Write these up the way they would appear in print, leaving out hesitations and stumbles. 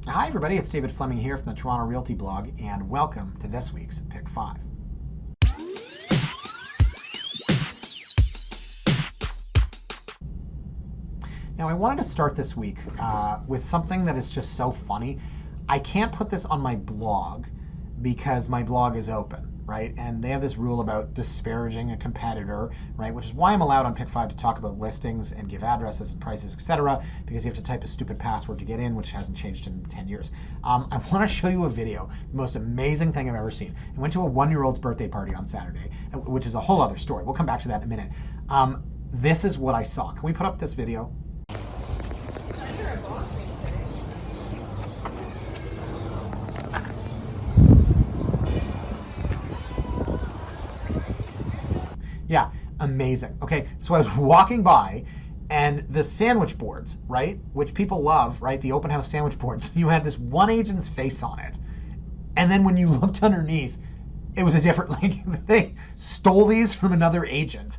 Hi everybody, it's David Fleming here from the Toronto Realty Blog, and welcome to this week's Pick 5. Now I wanted to start this week with something that is just so funny. I can't put this on my blog because my blog is open, right? And they have this rule about disparaging a competitor, right? Which is why I'm allowed on Pick 5 to talk about listings and give addresses and prices, etc. Because you have to type a stupid password to get in, which hasn't changed in 10 years. I want to show you a video, the most amazing thing I've ever seen. I went to a 1-year-old's birthday party on Saturday, which is a whole other story. We'll come back to that in a minute. This is what I saw. Can we put up this video? Yeah, amazing. Okay, so I was walking by and the sandwich boards, right, which people love, right, the open house sandwich boards, you had this one agent's face on it. And then when you looked underneath, it was a different, like, they stole these from another agent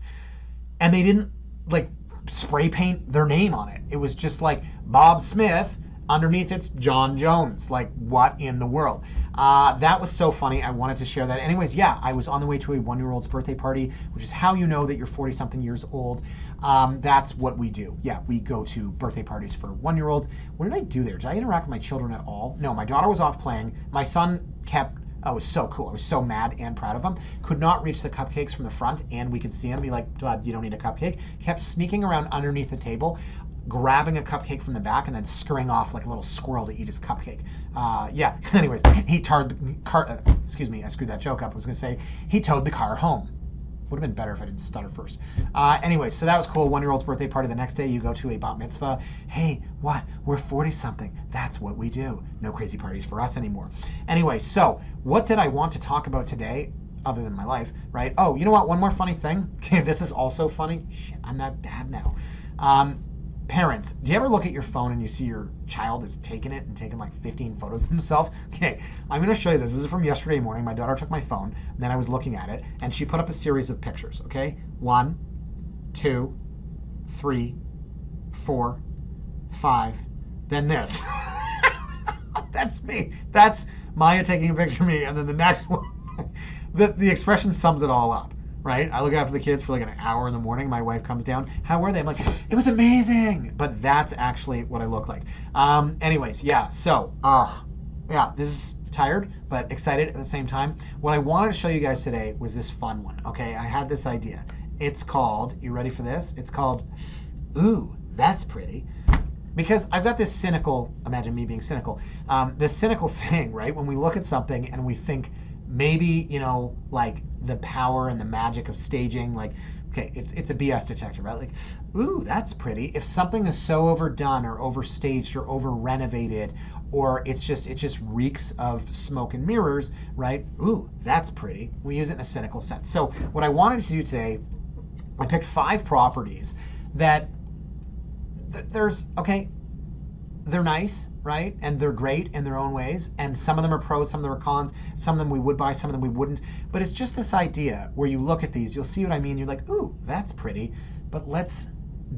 and they didn't, like, spray paint their name on it. It was just like Bob Smith. Underneath it's John Jones. Like, what in the world? That was so funny. I wanted to share that. Anyways, yeah, I was on the way to a 1-year-old's birthday party, which is how you know that you're 40-something years old. That's what we do. Yeah, we go to birthday parties for 1-year-olds. What did I do there? Did I interact with my children at all? No, my daughter was off playing. My son kept... Oh, it was so cool. I was so mad and proud of him. Could not reach the cupcakes from the front, and we could see him be like, "Dad, you don't need a cupcake." Kept sneaking around underneath the table, grabbing a cupcake from the back, and then scurrying off like a little squirrel to eat his cupcake. Yeah, anyways, he towed the car, excuse me, I screwed that joke up. I was gonna say, he towed the car home. Would have been better if I didn't stutter first. Anyway, so that was cool. 1-year-old's birthday party. The next day you go to a bat mitzvah. Hey, what? We're 40-something. That's what we do. No crazy parties for us anymore. Anyway, so what did I want to talk about today other than my life, right? Oh, you know what? One more funny thing. Okay, this is also funny. Shit, I'm that dad now. Parents, do you ever look at your phone and you see your child is taking it and taking like 15 photos of themselves? Okay, I'm going to show you this. This is from yesterday morning. My daughter took my phone, and then I was looking at it, and she put up a series of pictures, okay? 1, 2, 3, 4, 5, then this. That's me. That's Maya taking a picture of me, and then the next one. The expression sums it all up. Right? I look after the kids for like an hour in the morning. My wife comes down. How were they? I'm like, it was amazing. But that's actually what I look like. Anyways, yeah. So, yeah, this is tired, but excited at the same time. What I wanted to show you guys today was this fun one. Okay, I had this idea. It's called, you ready for this? It's called, ooh, that's pretty. Because I've got this cynical, imagine me being cynical, this cynical saying, right? When we look at something and we think, maybe, you know, like the power and the magic of staging, like, okay, it's a BS detector, right? Like, ooh, that's pretty. If something is so overdone or overstaged or over renovated, or it just reeks of smoke and mirrors, right? Ooh, that's pretty. We use it in a cynical sense. So what I wanted to do today, I picked 5 properties that there's, okay, they're nice, right? And they're great in their own ways. And some of them are pros, some of them are cons. Some of them we would buy, some of them we wouldn't. But it's just this idea where you look at these, you'll see what I mean. You're like, ooh, that's pretty. But let's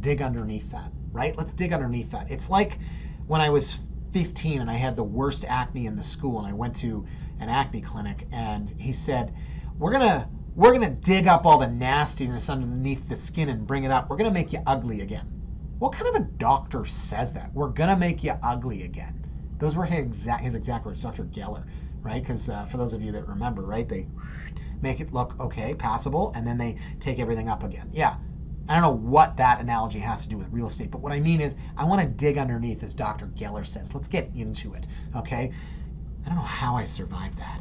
dig underneath that, right? Let's dig underneath that. It's like when I was 15 and I had the worst acne in the school, and I went to an acne clinic, and he said, we're gonna dig up all the nastiness underneath the skin and bring it up. We're gonna make you ugly again. What kind of a doctor says that? We're going to make you ugly again. Those were his exact words, Dr. Geller, right? Because for those of you that remember, right, they make it look okay, passable, and then they take everything up again. Yeah, I don't know what that analogy has to do with real estate, but what I mean is I want to dig underneath, as Dr. Geller says. Let's get into it, okay? I don't know how I survived that.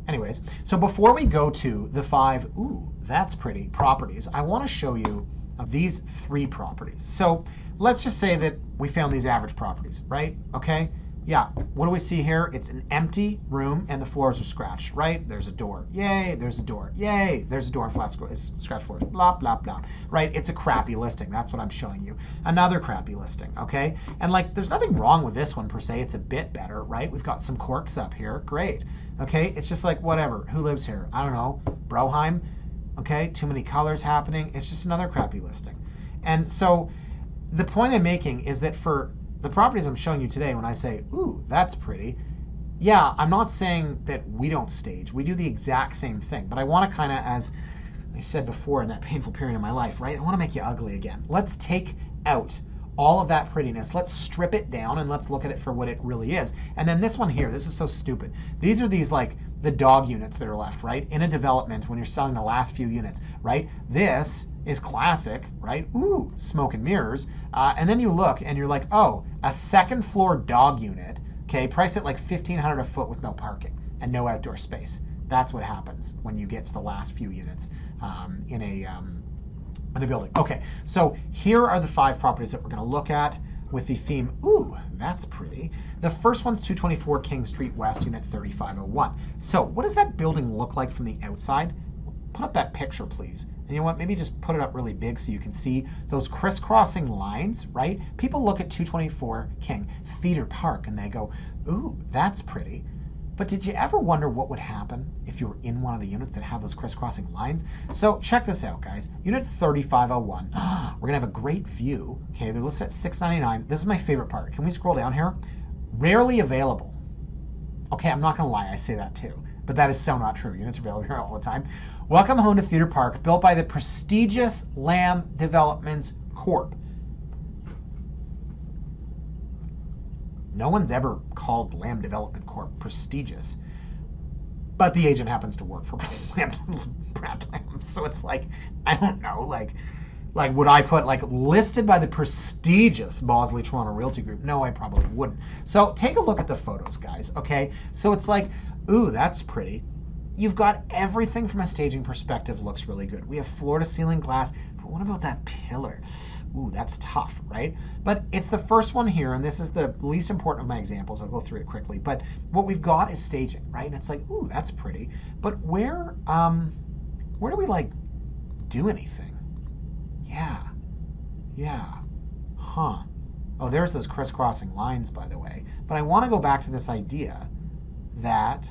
Anyways, so before we go to the 5, ooh, that's pretty properties, I want to show you these 3 properties. So let's just say that we found these average properties, right? Okay, yeah, what do we see here? It's an empty room and the floors are scratched, right? There's a door, yay, there's a door, yay, there's a door and flat scratch floors, blah, blah, blah, right? It's a crappy listing, that's what I'm showing you. Another crappy listing, okay? And like, there's nothing wrong with this one per se, it's a bit better, right? We've got some corks up here, great. Okay, it's just like, whatever, who lives here? I don't know, Broheim, okay? Too many colors happening, it's just another crappy listing. And so the point I'm making is that for the properties I'm showing you today, when I say, ooh, that's pretty, yeah, I'm not saying that we don't stage. We do the exact same thing. But I want to kind of, as I said before in that painful period of my life, right? I want to make you ugly again. Let's take out all of that prettiness. Let's strip it down and let's look at it for what it really is. And then this one here, this is so stupid. These are these like the dog units that are left, right? In a development when you're selling the last few units, right? This is classic, right? Ooh, smoke and mirrors. And then you look and you're like, oh, a second floor dog unit, okay, priced at like $1,500 a foot with no parking and no outdoor space. That's what happens when you get to the last few units in a building. Okay, so here are the 5 properties that we're going to look at with the theme, ooh, that's pretty. The first one's 224 King Street West, Unit 3501. So what does that building look like from the outside? Put up that picture, please. And you know what, maybe just put it up really big so you can see those crisscrossing lines, right? People look at 224 King Theater Park and they go, ooh, that's pretty. But did you ever wonder what would happen if you were in one of the units that have those crisscrossing lines? So check this out, guys. Unit 3501. We're going to have a great view. Okay, they're listed at $699. This is my favorite part. Can we scroll down here? Rarely available. Okay, I'm not going to lie. I say that too. But that is so not true. Units are available here all the time. Welcome home to Theater Park, built by the prestigious Lamb Developments Corp. No one's ever called Lamb Development Corp prestigious, but the agent happens to work for Brad Lamb. So it's like, I don't know, like would I put like listed by the prestigious Bosley Toronto Realty Group? No, I probably wouldn't. So take a look at the photos, guys, okay? So it's like, ooh, that's pretty. You've got everything from a staging perspective looks really good. We have floor to ceiling glass, but what about that pillar? Ooh, that's tough, right? But it's the first one here, and this is the least important of my examples. I'll go through it quickly. But what we've got is staging, right? And it's like, ooh, that's pretty. But where do we like do anything? Yeah, huh. Oh, there's those crisscrossing lines, by the way. But I want to go back to this idea that,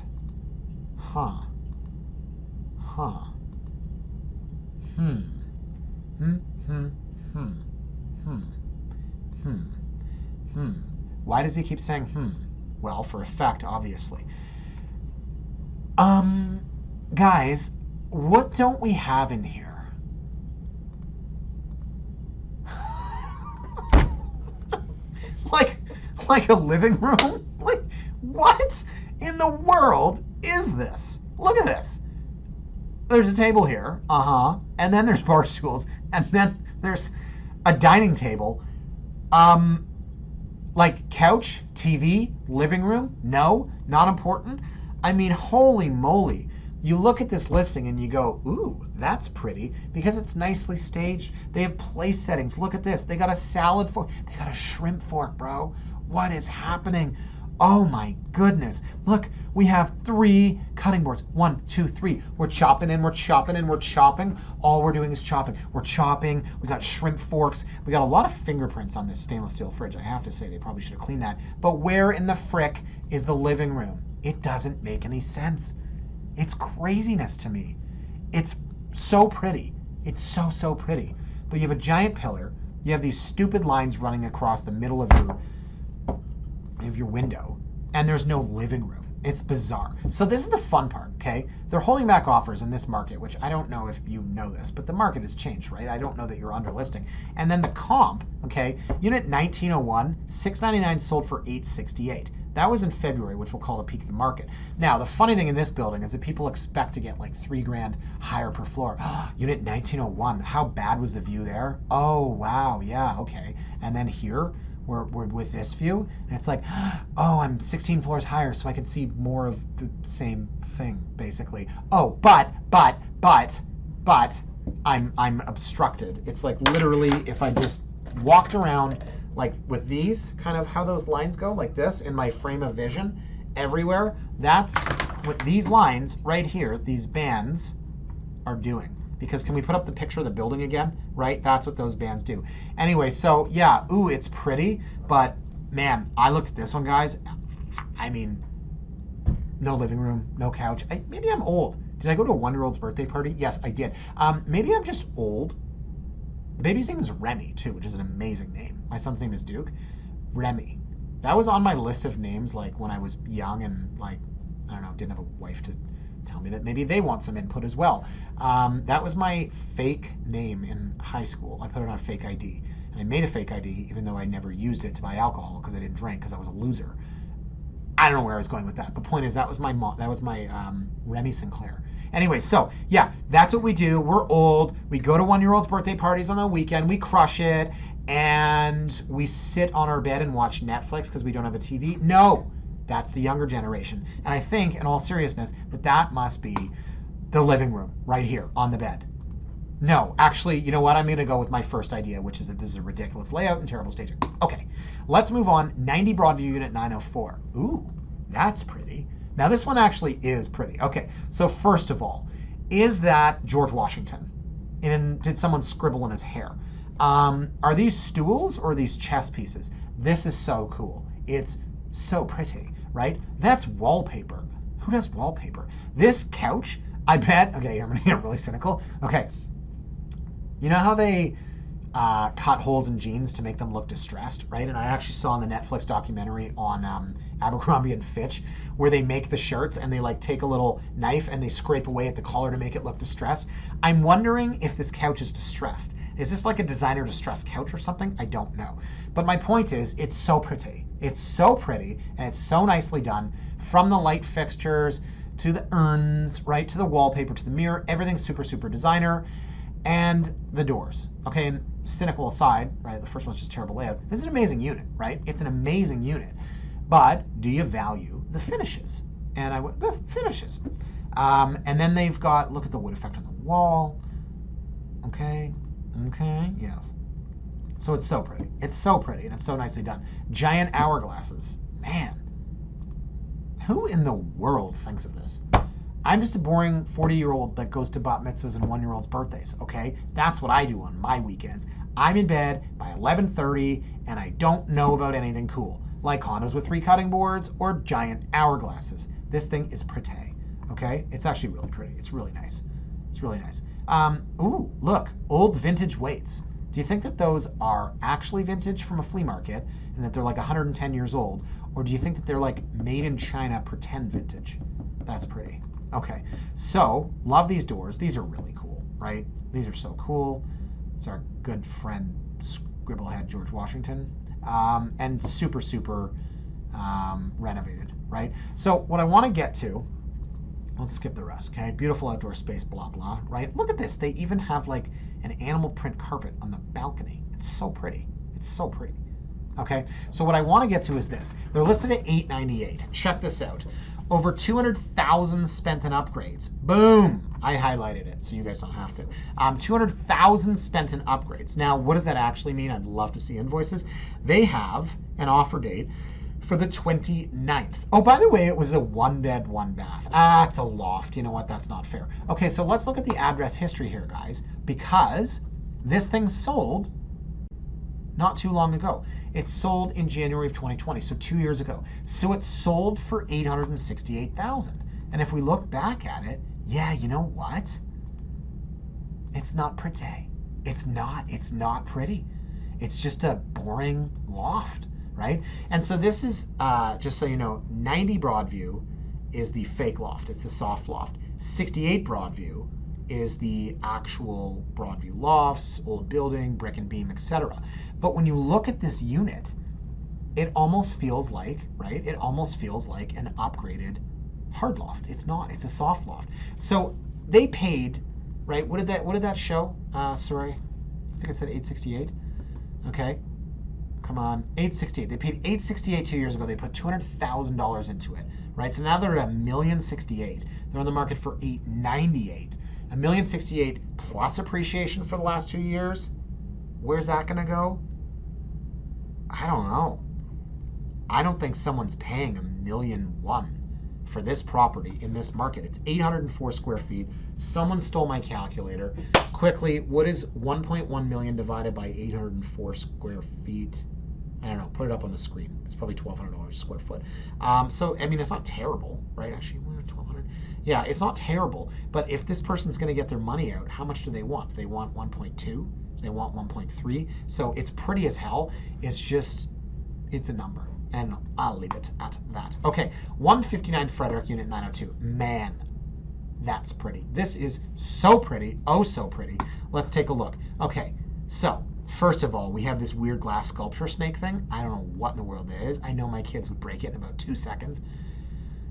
Why does he keep saying Well, for effect, obviously. Guys, what don't we have in here? like a living room? Like, what in the world is this? Look at this. There's a table here, and then there's bar stools, and then there's a dining table. Like couch, TV, living room? No, not important. I mean, holy moly. You look at this listing and you go, ooh, that's pretty, because it's nicely staged. They have place settings. Look at this. They got a salad fork. They got a shrimp fork, bro. What is happening? Oh my goodness. Look, we have 3 cutting boards. 1, 2, 3. We're chopping and we're chopping and we're chopping. All we're doing is chopping. We're chopping. We got shrimp forks. We got a lot of fingerprints on this stainless steel fridge. I have to say, they probably should have cleaned that. But where in the frick is the living room? It doesn't make any sense. It's craziness to me. It's so pretty. It's so pretty. But you have a giant pillar. You have these stupid lines running across the middle of your window, and there's no living room. It's bizarre. So this is the fun part, okay? They're holding back offers in this market, which I don't know if you know this, but the market has changed, right? I don't know that you're under listing. And then the comp, okay, unit 1901, $699 sold for $868. That was in February, which we'll call the peak of the market. Now, the funny thing in this building is that people expect to get like $3,000 higher per floor. Unit 1901, how bad was the view there? Oh, wow, yeah, okay. And then here, we're with this view, and it's like, oh, I'm 16 floors higher, so I can see more of the same thing, basically. Oh, but I'm obstructed. It's like literally, if I just walked around like with these, kind of how those lines go, like this, in my frame of vision, everywhere, that's what these lines right here, these bands, are doing. Because can we put up the picture of the building again? Right? That's what those bands do. Anyway, so yeah, ooh, it's pretty, but man, I looked at this one, guys. I mean, no living room, no couch. Maybe I'm old. Did I go to a 1-year-old's birthday party? Yes, I did. Maybe I'm just old. The baby's name is Remy, too, which is an amazing name. My son's name is Duke. Remy. That was on my list of names, like when I was young and like, I don't know, didn't have a wife to tell me that maybe they want some input as well. That was my fake name in high school. I put it on a fake ID. And I made a fake ID even though I never used it to buy alcohol because I didn't drink because I was a loser. I don't know where I was going with that. The point is that was my Remy Sinclair. Anyway, so yeah, that's what we do. We're old. We go to 1-year-olds' birthday parties on the weekend. We crush it. And we sit on our bed and watch Netflix because we don't have a TV. No, that's the younger generation. And I think, in all seriousness, that must be the living room right here on the bed. No, actually, you know what? I'm going to go with my first idea, which is that this is a ridiculous layout and terrible staging. Okay, let's move on. 90 Broadview Unit 904. Ooh, that's pretty. Now, this one actually is pretty. Okay, so first of all, is that George Washington? And did someone scribble in his hair? Are these stools or are these chess pieces? This is so cool. It's so pretty, right? That's wallpaper. Who does wallpaper? This couch, I bet, okay, I'm gonna get really cynical. Okay, you know how they cut holes in jeans to make them look distressed, right? And I actually saw in the Netflix documentary on Abercrombie and Fitch where they make the shirts and they like take a little knife and they scrape away at the collar to make it look distressed. I'm wondering if this couch is distressed. Is this like a designer distressed couch or something? I don't know. But my point is, it's so pretty. It's so pretty and it's so nicely done, from the light fixtures to the urns, right, to the wallpaper, to the mirror. Everything's super, super designer. And the doors. Okay, and cynical aside, right, the first one's just terrible layout. This is an amazing unit, right? It's an amazing unit. But do you value the finishes? And the finishes. And then they've got, look at the wood effect on the wall. Okay, yes. So it's so pretty. It's so pretty and it's so nicely done. Giant hourglasses. Man, who in the world thinks of this? I'm just a boring 40-year-old that goes to bat mitzvahs and 1-year-olds' birthdays, okay? That's what I do on my weekends. I'm in bed by 11:30 and I don't know about anything cool, like condos with 3 cutting boards or giant hourglasses. This thing is pretty, okay? It's actually really pretty. It's really nice. It's really nice. Ooh, look, old vintage weights. Do you think that those are actually vintage from a flea market and that they're like 110 years old? Or do you think that they're like made in China pretend vintage? That's pretty. Okay, so love these doors. These are really cool, right? These are so cool. It's our good friend Scribblehead George Washington. And super, super renovated, right? So what I want to get to, let's skip the rest, okay? Beautiful outdoor space, blah, blah, right? Look at this. They even have like an animal print carpet on the balcony. It's so pretty. It's so pretty. Okay, so what I want to get to is this. They're listed at $898. Check this out. Over 200,000 spent in upgrades. Boom! I highlighted it so you guys don't have to. 200,000 spent in upgrades. Now, what does that actually mean? I'd love to see invoices. They have an offer date for the 29th. Oh, by the way, it was a 1-bed, 1-bath. Ah, it's a loft. You know what? That's not fair. Okay, so let's look at the address history here, guys, because this thing sold not too long ago. It sold in January of 2020, so 2 years ago. So it sold for $868,000. And if we look back at it, yeah, you know what? It's not pretty. It's not pretty. It's just a boring loft, right? And so this is, just so you know, 90 Broadview is the fake loft. It's the soft loft. 68 Broadview is the actual Broadview lofts, old building, brick and beam, etc. But when you look at this unit, it almost feels like, right? It almost feels like an upgraded hard loft. It's not. It's a soft loft. So they paid, right? What did that show? Sorry, I think it said 868. Okay, come on, 868. They paid 868 2 years ago. They put $200,000 into it, right? So now they're at $1,068,000. They're on the market for $898. $1,068,000 plus appreciation for the last 2 years. Where's that going to go? I don't know. I don't think someone's paying $1.1 million for this property in this market. It's 804 square feet. Someone stole my calculator. Quickly, what is 1.1 million divided by 804 square feet? I don't know. Put it up on the screen. It's probably $1,200 a square foot. So, I mean, it's not terrible, right? Actually, $1,200. Yeah, it's not terrible. But if this person's going to get their money out, how much do they want? Do they want 1.2? Do they want 1.3? So it's pretty as hell. It's just, It's a number, and I'll leave it at that. Okay, 159 Frederick, Unit 902. Man, that's pretty. This is so pretty, oh so pretty. Let's take a look. Okay, so first of all, we have this weird glass sculpture snake thing. I don't know what in the world it is. I know my kids would break it in about 2 seconds.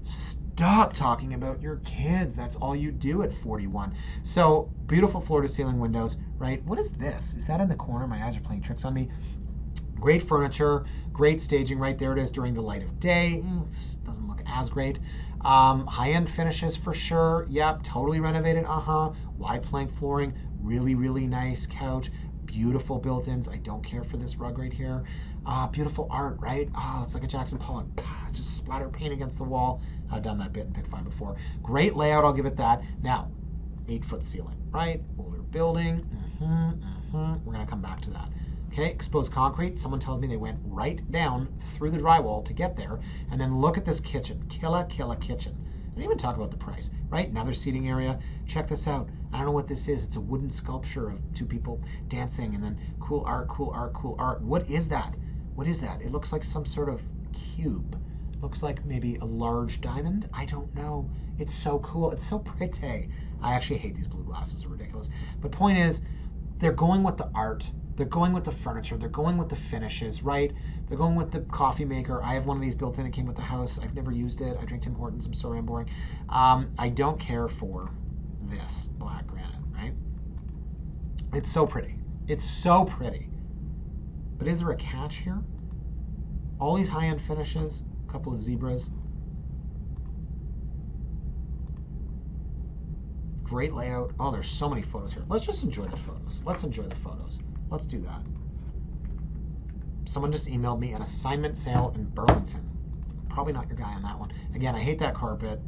Stop talking about your kids. That's all you do at 41. So beautiful floor-to-ceiling windows, right? What is this? Is that in the corner? My eyes are playing tricks on me. Great furniture, great staging. Right there it is during the light of day. This doesn't look as great. High-end finishes for sure. Yep, totally renovated. Wide plank flooring. Really, really nice couch. Beautiful built-ins. I don't care for this rug right here. Beautiful art, right? Oh, it's like a Jackson Pollock. Just splatter paint against the wall. I've done that bit in Pick 5 before. Great layout, I'll give it that. Now, 8-foot ceiling, right? Older building. We're going to come back to that. Okay, exposed concrete. Someone tells me they went right down through the drywall to get there. And then look at this kitchen. Killa kitchen. I didn't even talk about the price, right? Another seating area. Check this out. I don't know what this is. It's a wooden sculpture of 2 people dancing and then cool art, cool art, cool art. What is that? What is that? It looks like some sort of cube. Looks like maybe a large diamond. I don't know. It's so cool. It's so pretty. I actually hate these blue glasses. They're ridiculous. But point is, they're going with the art. They're going with the furniture. They're going with the finishes, right? They're going with the coffee maker. I have one of these built in. It came with the house. I've never used it. I drink Tim Hortons. I'm sorry I'm boring. I don't care for this black granite, right? It's so pretty. It's so pretty. But is there a catch here? All these high-end finishes, a couple of zebras. Great layout. Oh, there's so many photos here. Let's just enjoy the photos. Let's enjoy the photos. Let's do that. Someone just emailed me an assignment sale in Burlington. Probably not your guy on that one. Again, I hate that carpet.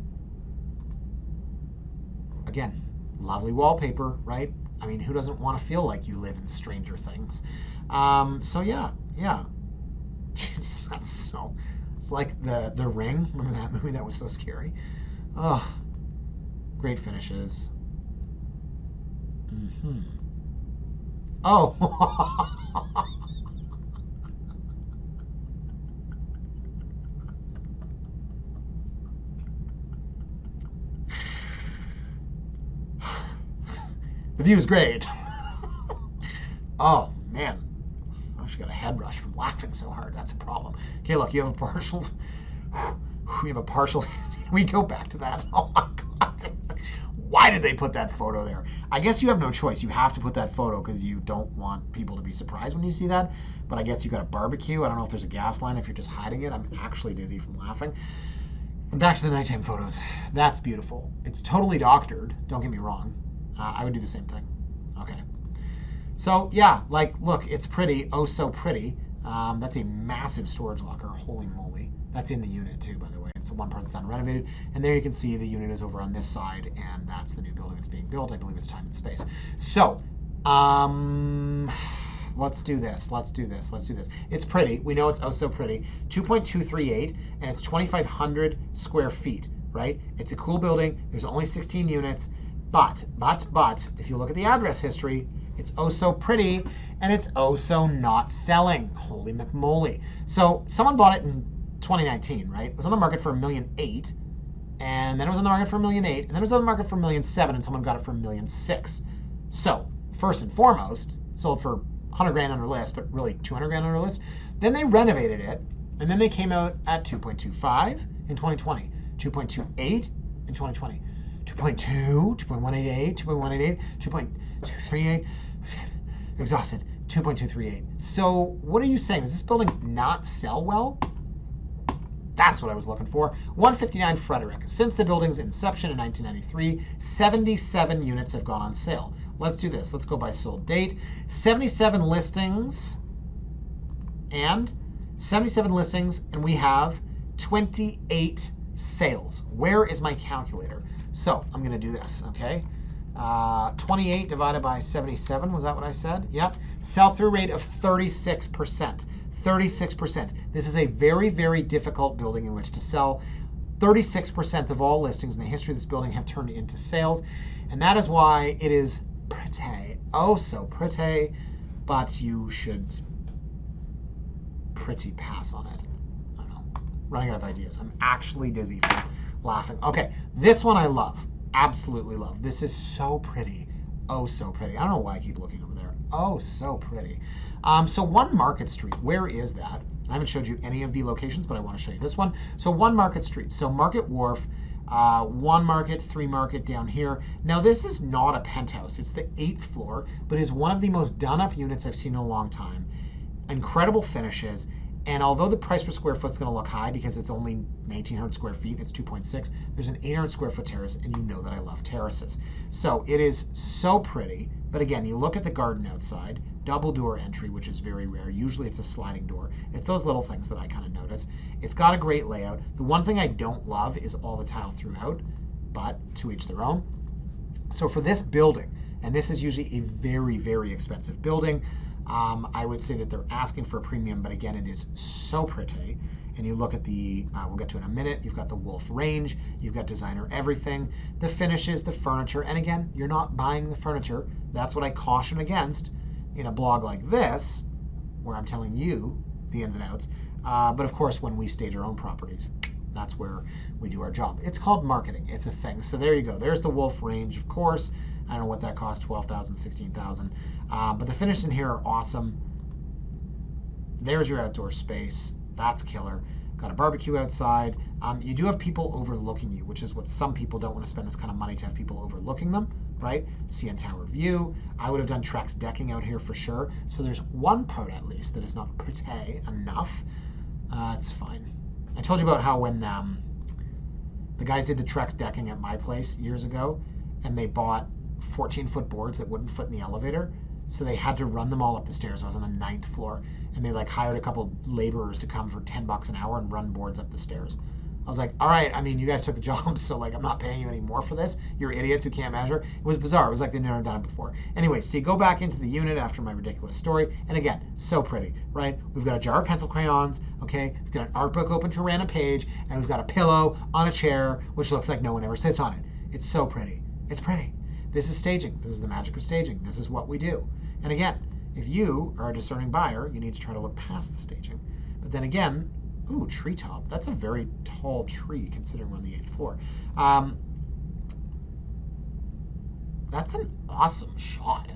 Again, lovely wallpaper, right? I mean, who doesn't want to feel like you live in Stranger Things? So yeah. Jeez, that's so... It's like the Ring. Remember that movie? That was so scary. Oh, great finishes. Oh. The view is great. Oh, man. I actually got a head rush from laughing so hard. That's a problem. Okay, look, you have a partial... We have a partial... Can we go back to that? Oh, my God. Why did they put that photo there? I guess you have no choice. You have to put that photo because you don't want people to be surprised when you see that. But I guess you got a barbecue. I don't know if there's a gas line if you're just hiding it. I'm actually dizzy from laughing. And back to the nighttime photos. That's beautiful. It's totally doctored. Don't get me wrong. I would do the same thing. Okay. So, yeah, like, look, it's pretty. Oh, so pretty. That's a massive storage locker. Holy moly. That's in the unit, too, by the way. It's the one part that's unrenovated. And there you can see the unit is over on this side, and that's the new building that's being built. I believe it's Time and Space. So, let's do this. Let's do this. Let's do this. It's pretty. We know it's oh so pretty. 2.238, and it's 2,500 square feet, right? It's a cool building. There's only 16 units. But, if you look at the address history, it's oh so pretty, and it's oh so not selling. Holy McMoly. So, someone bought it in 2019, right? It was on the market for $1.8 million, and then it was on the market for $1.8 million, and then it was on the market for $1.7 million, and someone got it for $1.6 million. So, first and foremost, sold for 100 grand under list, but really 200 grand under list. Then they renovated it, and then they came out at 2.25 in 2020, 2.28 in 2020, 2.2, 2.188, 2.188, 2.238, exhausted, 2.238. So what are you saying? Does this building not sell well? That's what I was looking for. 159 Frederick. Since the building's inception in 1993, 77 units have gone on sale. Let's do this. Let's go by sold date. 77 listings, and we have 28 sales. Where is my calculator? So I'm going to do this, okay? 28 divided by 77, was that what I said? Yep. Sell-through rate of 36%. 36%. This is a very, very difficult building in which to sell. 36% of all listings in the history of this building have turned into sales, and that is why it is pretty. Oh, so pretty, but you should pretty pass on it. I don't know. Running out of ideas. I'm actually dizzy from laughing. Okay, this one I love. Absolutely love. This is so pretty. Oh, so pretty. I don't know why I keep looking over there. Oh, so pretty. So 1 Market Street. Where is that? I haven't showed you any of the locations, but I want to show you this one. So 1 Market Street. So Market Wharf, 1 Market, 3 Market down here. Now this is not a penthouse. It's the 8th floor, but is one of the most done up units I've seen in a long time. Incredible finishes. And although the price per square foot is going to look high because it's only 1,900 square feet, it's 2.6, there's an 800 square foot terrace, and you know that I love terraces. So it is so pretty. But again, you look at the garden outside, double door entry, which is very rare. Usually it's a sliding door. It's those little things that I kind of notice. It's got a great layout. The one thing I don't love is all the tile throughout, but to each their own. So for this building, and this is usually a very, very expensive building, I would say that they're asking for a premium, but again, it is so pretty. And you look at the, we'll get to it in a minute, you've got the Wolf range, you've got designer everything, the finishes, the furniture, and again, you're not buying the furniture. That's what I caution against in a blog like this, where I'm telling you the ins and outs. But of course, when we stage our own properties, that's where we do our job. It's called marketing. It's a thing. So there you go. There's the Wolf range, of course. I don't know what that costs, $12,000, $16,000. But the finishes in here are awesome. There's your outdoor space. That's killer. Got a barbecue outside. You do have people overlooking you, which is what some people don't want to spend this kind of money to have people overlooking them, right? CN Tower view. I would have done Trex decking out here for sure. So there's one part at least that is not pretty enough. It's fine. I told you about how when the guys did the Trex decking at my place years ago, and they bought 14-foot boards that wouldn't fit in the elevator. So they had to run them all up the stairs. I was on the 9th floor, and they like hired a couple laborers to come for $10 an hour and run boards up the stairs. I was like, all right, I mean, you guys took the job, so like I'm not paying you any more for this. You're idiots who can't measure. It was bizarre. It was like they'd never done it before. Anyway, so you go back into the unit after my ridiculous story, and again, so pretty, right? We've got a jar of pencil crayons, okay? We've got an art book open to a random page, and we've got a pillow on a chair, which looks like no one ever sits on it. It's so pretty. It's pretty. This is staging. This is the magic of staging. This is what we do. And again, if you are a discerning buyer, you need to try to look past the staging. But then again, ooh, treetop. That's a very tall tree considering we're on the 8th floor. That's an awesome shot.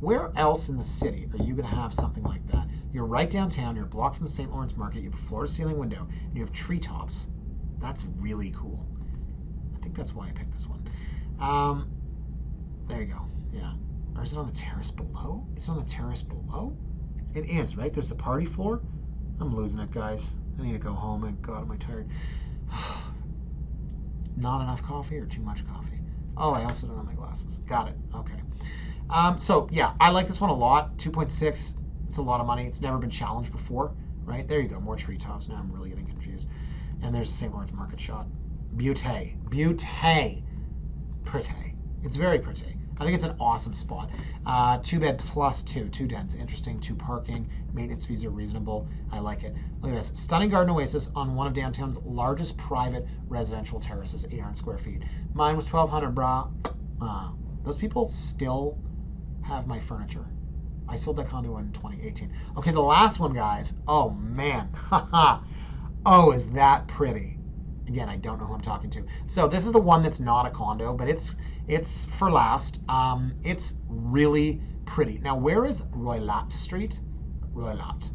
Where else in the city are you going to have something like that? You're right downtown. You're blocked from the St. Lawrence Market. You have a floor-to-ceiling window, and you have treetops. That's really cool. I think that's why I picked this one. There you go. Yeah. Or is it on the terrace below? Is it on the terrace below? It is, right? There's the party floor. I'm losing it, guys. I need to go home, and God, am I tired. Not enough coffee or too much coffee? Oh, I also don't have my glasses. Got it. Okay. So, yeah, I like this one a lot. 2.6. It's a lot of money. It's never been challenged before, right? There you go. More treetops. Now I'm really getting confused. And there's the St. Lawrence Market shot. Beauté. Beauté. Pretty. It's very pretty. I think it's an awesome spot. 2-bed plus 2 dens. Interesting. 2 parking. Maintenance fees are reasonable. I like it. Look at this. Stunning garden oasis on one of downtown's largest private residential terraces, 800 square feet. Mine was 1,200, brah. Those people still have my furniture. I sold that condo in 2018. Okay, the last one, guys. Oh, man. Oh, is that pretty. Again, I don't know who I'm talking to. So this is the one that's not a condo, but it's for last. It's really pretty. Now, where is Roylat Street? Roylat.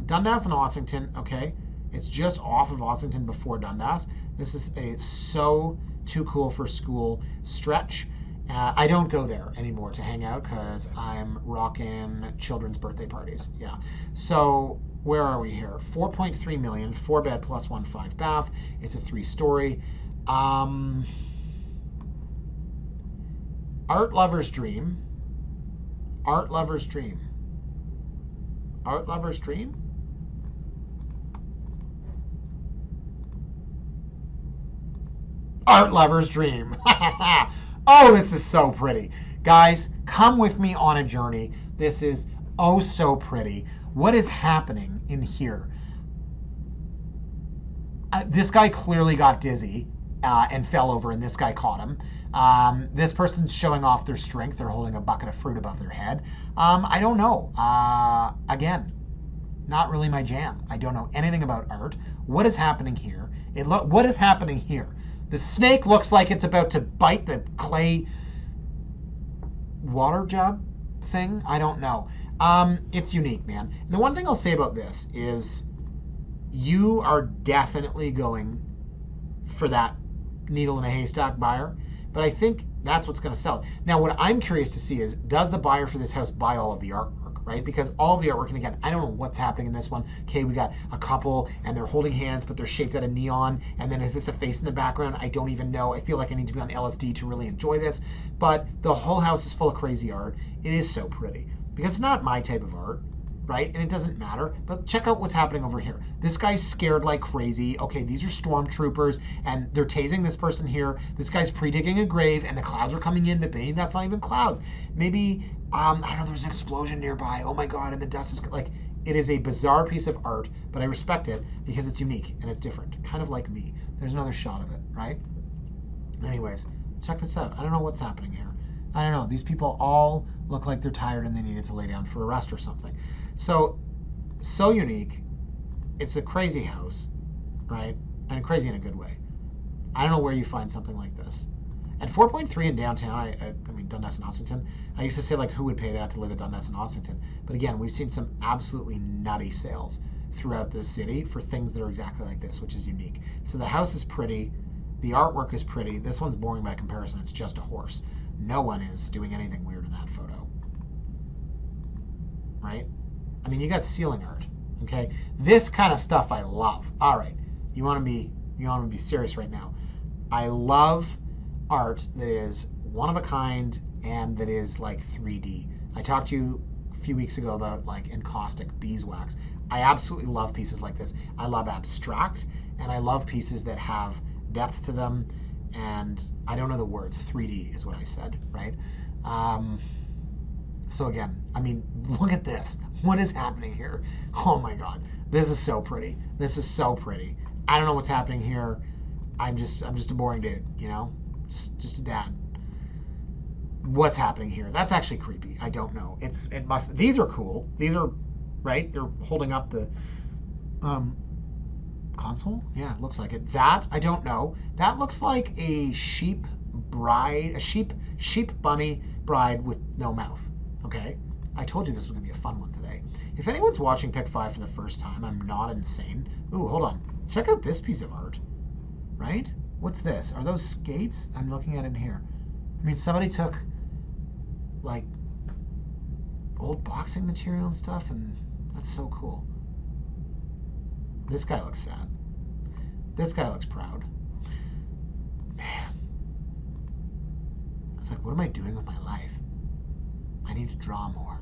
Dundas and Ossington, okay. It's just off of Ossington before Dundas. This is a so too cool for school stretch. I don't go there anymore to hang out because I'm rocking children's birthday parties. Yeah. So where are we here? 4.3 million, 4-bed plus 1.5 bath. It's a 3-story. Art lover's dream. Art lover's dream. Art lover's dream? Art lover's dream. Oh, this is so pretty. Guys, come with me on a journey. This is oh so pretty. What is happening in here? This guy clearly got dizzy and fell over, and this guy caught him. This person's showing off their strength. They're holding a bucket of fruit above their head. I don't know. Again, not really my jam. I don't know anything about art. What is happening here? What is happening here? The snake looks like it's about to bite the clay water jug thing. I don't know. It's unique, man. And the one thing I'll say about this is you are definitely going for that needle in a haystack buyer, but I think that's what's going to sell. Now, what I'm curious to see is, does the buyer for this house buy all of the artwork, right? Because all of the artwork, and again, I don't know what's happening in this one. Okay, we got a couple and they're holding hands, but they're shaped out of neon. And then is this a face in the background? I don't even know. I feel like I need to be on LSD to really enjoy this. But the whole house is full of crazy art. It is so pretty because it's not my type of art, right? And it doesn't matter. But check out what's happening over here. This guy's scared like crazy. Okay, these are stormtroopers, and they're tasing this person here. This guy's pre-digging a grave, and the clouds are coming in, but maybe that's not even clouds. Maybe, I don't know, there's an explosion nearby. Oh my God, and the dust is, like, it is a bizarre piece of art, but I respect it because it's unique and it's different. Kind of like me. There's another shot of it, right? Anyways, check this out. I don't know what's happening here. I don't know. These people all look like they're tired and they needed to lay down for a rest or something. So unique. It's a crazy house, right? And crazy in a good way. I don't know where you find something like this. At 4.3 in downtown, I mean Dundas and Ossington, I used to say, like, who would pay that to live at Dundas and Ossington? But again, we've seen some absolutely nutty sales throughout the city for things that are exactly like this, which is unique. So the house is pretty. The artwork is pretty. This one's boring by comparison. It's just a horse. No one is doing anything weird in that photo, right? I mean, you got ceiling art, okay? This kind of stuff I love. All right, you want to be serious right now. I love art that is one of a kind and that is like 3D. I talked to you a few weeks ago about like encaustic beeswax. I absolutely love pieces like this. I love abstract, and I love pieces that have depth to them. And I don't know the words. 3D is what I said, right? So again, I mean, look at this. What is happening here? Oh my God, this is so pretty. This is so pretty. I don't know what's happening here. I'm just a boring dude, you know, just a dad. What's happening here? That's actually creepy. I don't know. It must. These are cool. These are, right? They're holding up the console. Yeah, it looks like it. That I don't know. That looks like a sheep bride, a sheep bunny bride with no mouth. Okay, I told you this was gonna be a fun one today. If anyone's watching Pick 5 for the first time, I'm not insane. Ooh, hold on. Check out this piece of art. Right? What's this? Are those skates? I'm looking at it here. I mean, somebody took like old boxing material and stuff, and that's so cool. This guy looks sad. This guy looks proud. Man. It's like, what am I doing with my life? I need to draw more.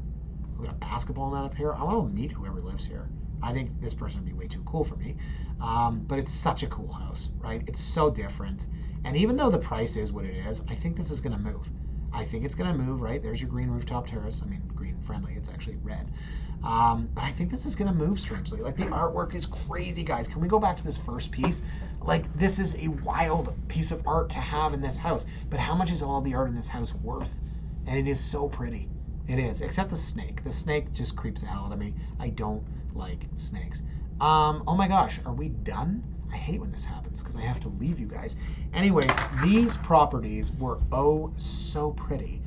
We got a basketball net up here. I want to meet whoever lives here. I think this person would be way too cool for me. But it's such a cool house, right? It's so different. And even though the price is what it is, I think this is going to move. I think it's going to move, right? There's your green rooftop terrace. I mean, green friendly. It's actually red. But I think this is going to move strangely. Like, the artwork is crazy, guys. Can we go back to this first piece? Like, this is a wild piece of art to have in this house. But how much is all the art in this house worth? And it is so pretty. It is, except the snake. The snake just creeps the hell out of me. I don't like snakes. Oh my gosh, are we done? I hate when this happens because I have to leave you guys. Anyways, these properties were oh so pretty.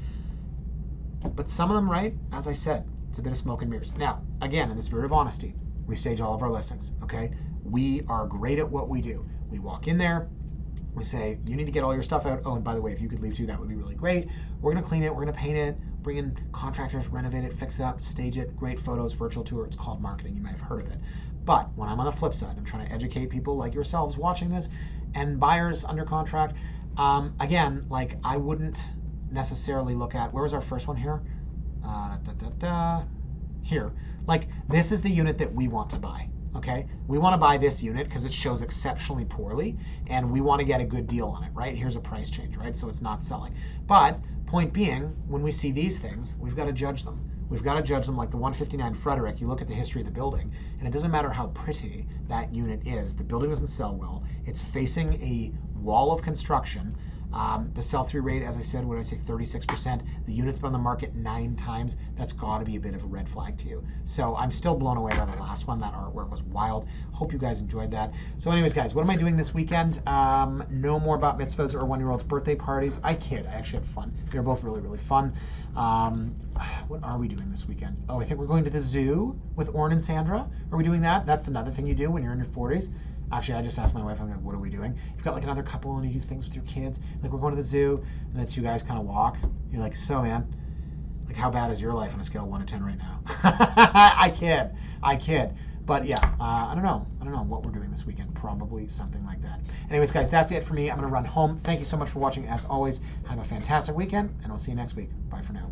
But some of them, right, as I said, it's a bit of smoke and mirrors. Now, again, in the spirit of honesty, we stage all of our listings, okay? We are great at what we do. We walk in there, we say, you need to get all your stuff out. Oh, and by the way, if you could leave too, that would be really great. We're gonna clean it, we're gonna paint it, bring in contractors, renovate it, fix it up, stage it, great photos, virtual tour. It's called marketing. You might have heard of it. But when I'm on the flip side, I'm trying to educate people like yourselves watching this and buyers under contract. Again, like, I wouldn't necessarily look at, where was our first one here? Here. Like, this is the unit that we want to buy. Okay, we want to buy this unit because it shows exceptionally poorly and we want to get a good deal on it, right? Here's a price change, right? So it's not selling. But point being, when we see these things, we've got to judge them. We've got to judge them like the 159 Frederick. You look at the history of the building, and it doesn't matter how pretty that unit is. The building doesn't sell well. It's facing a wall of construction. The sell-through rate, as I said, what did I say, 36%. The units been on the market 9 times. That's got to be a bit of a red flag to you. So I'm still blown away by the last one. That artwork was wild. Hope you guys enjoyed that. So anyways, guys, what am I doing this weekend? No more bat mitzvahs or 1-year-olds' birthday parties. I kid. I actually had fun. They were both really, really fun. What are we doing this weekend? Oh, I think we're going to the zoo with Orrin and Sandra. Are we doing that? That's another thing you do when you're in your 40s. Actually, I just asked my wife, I'm like, what are we doing? You've got like another couple and you do things with your kids. Like we're going to the zoo and the two guys kind of walk. You're like, so man, like how bad is your life on a scale of 1 to 10 right now? I kid. But yeah, I don't know what we're doing this weekend. Probably something like that. Anyways, guys, that's it for me. I'm going to run home. Thank you so much for watching. As always, have a fantastic weekend and we'll see you next week. Bye for now.